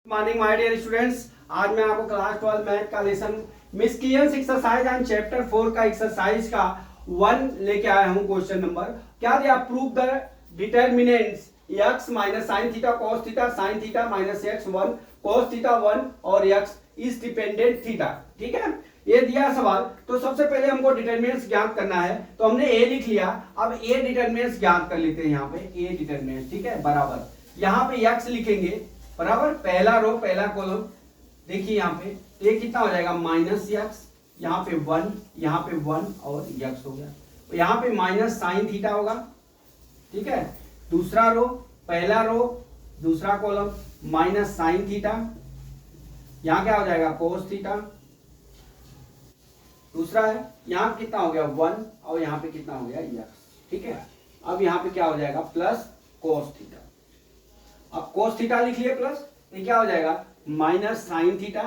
Morning my dear students, आज मैं आपको क्लास 12 मैथ का लेसन मिसकियंस एक्सरसाइज एंड चैप्टर 4 का एक्सरसाइज का 1 लेके आया हूं। क्वेश्चन नंबर क्या दिया? Prove the determinants x minus sine theta cos theta sine theta minus x 1 cos theta 1 और x इज डिपेंडेंट थीटा। ठीक है, ये दिया सवाल। तो सबसे पहले हमको डिटरमिनेंट्स ज्ञात करना है, तो हमने a लिख लिया। अब a डिटरमिनेंट्स ज्ञात कर लेते हैं। यहाँ पे a डिटरमिनेंट्स, ठीक है, बराबर यहाँ पे x लिखेंगे बराबर पहला रो पहला कॉलम। देखिए यहाँ पे ये कितना हो जाएगा? माइनस एक्स, यहाँ पे 1, यहाँ पे 1 और एक्स हो गया। तो यहाँ पे माइनस साइन थीटा होगा। ठीक है, दूसरा रो पहला रो दूसरा कॉलम माइनस साइन थीटा, यहाँ क्या हो जाएगा? Cos theta. दूसरा है यहाँ कितना हो गया? 1 और यहाँ पे कितना हो गया? एक्स। ठीक है, अब यहाँ पे क्या हो जाएगा? Plus cos theta. अब कोस थीटा लिख लिए प्लस, ये क्या हो जाएगा? Minus sine theta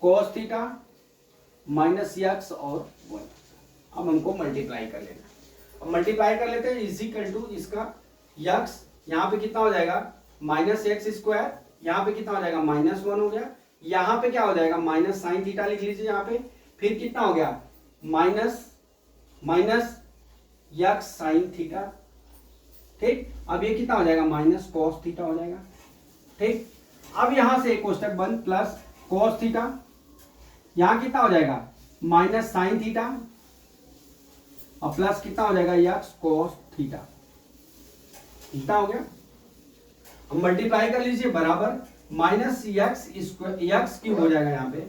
cos theta minus x और 1। अब हमको मल्टीप्लाई कर लेना। अब मल्टीप्लाई कर लेते हैं इज इक्वल टू इसका एक्स, यहाँ पे कितना हो जाएगा? माइनस एक्स स्क्वायर, यहाँ पे कितना हो जाएगा? माइनस 1 हो गया। यहाँ पे क्या हो जाएगा? माइनस साइन थीटा लिख लीजिए यहाँ पे, फिर कितना हो गया? Minus x sine theta. ठीक, अब ये कितना हो जाएगा? माइनस कॉस थीटा हो जाएगा। ठीक, अब यहां से कोष्टक बंद प्लस कॉस थीटा, यहां कितना हो जाएगा? माइनस साइन थीटा और प्लस कितना हो जाएगा? X cos theta. थीटा हो गया। अब मल्टीप्लाई कर लीजिए बराबर माइनस एक्स एक्स क्यूब हो जाएगा यहाँ पे,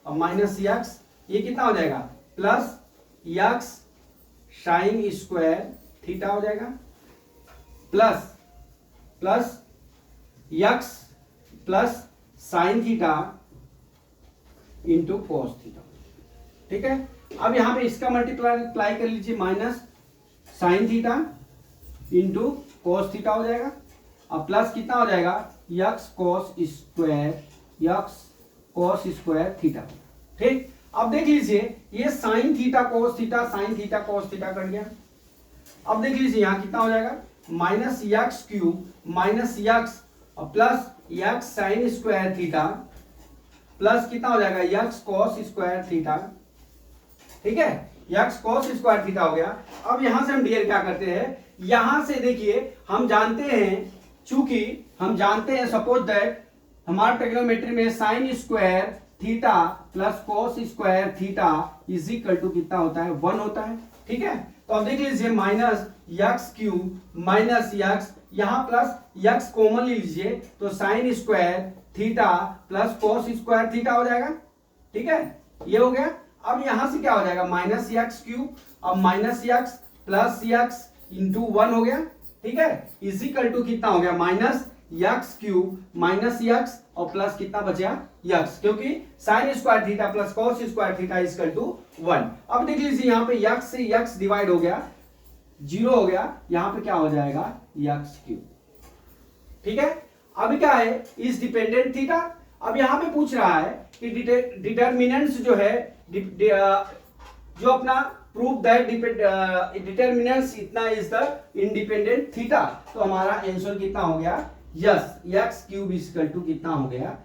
और माइनस एक्स ये कितना हो जाएगा? Plus x sign square theta हो जाएगा, plus x plus sine theta into cos theta. ठीक है, अब यहां पे इसका मल्टीप्लाई कर लीजिए, minus sine theta into cos theta हो जाएगा, अब प्लस कितना हो जाएगा? X cos square theta. ठीक, अब देख लीजिए ये sine theta cos theta sine theta cos theta cut गया। अब देख लीजिए यहां कितना हो जाएगा? Minus x cube minus x और plus x sign square theta plus कितना हो जाएगा? X cos square theta. ठीक है, एक्स कॉस स्क्वायर थीटा हो गया। अब यहां से हम डियर क्या करते हैं? यहां से देखिए हम जानते हैं, चूंकि हम जानते हैं सपोज दैट हमारा ट्रिग्नोमेट्री में sine square theta plus cos square theta is equal to कितना होता है? 1 होता है। ठीक है, तो अब देख लीजिए minus x cube minus x, यहां प्लस एक्स कॉमन ले लीजिए तो sign square theta plus cos square theta हो जाएगा। ठीक है, ये हो गया। अब यहां से क्या हो जाएगा? माइनस एक्स क्यूब, अब minus x plus x into 1 हो गया। ठीक है, इज इक्वल टू कितना हो गया? Minus x cube minus x और प्लस कितना बचा? एक्स, क्योंकि sine square theta plus cos square theta is equal to 1। अब देख लीजिए यहाँ पे एक्स से एक्स डिवाइड हो गया, 0 हो गया, यहाँ पे क्या हो जाएगा? X cube. ठीक है, अब क्या है? Is dependent theta. अब यहां पे पूछ रहा है कि डिटरमिनेंट्स जो है जो अपना प्रूव दैट डिटरमिनेंट्स इतना इज द इंडिपेंडेंट थीटा। तो हमारा आंसर कितना हो गया? Yes, x cube is equal to कितना हो गया?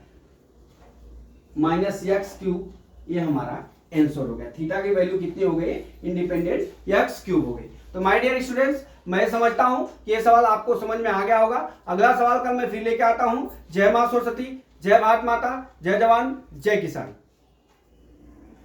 Minus x cube. ये हमारा आंसर हो गया। थीटा की वैल्यू कितनी हो गई? इंडिपेंडेंट एक्स क्यूब हो गई। तो माय डियर स्टूडेंट्स, मैं समझता हूं कि ये सवाल आपको समझ में आ गया होगा। अगला सवाल कल मैं फिर लेके आता हूं। जय मां सरस्वती, जय भारत माता, जय जवान, जय किसान।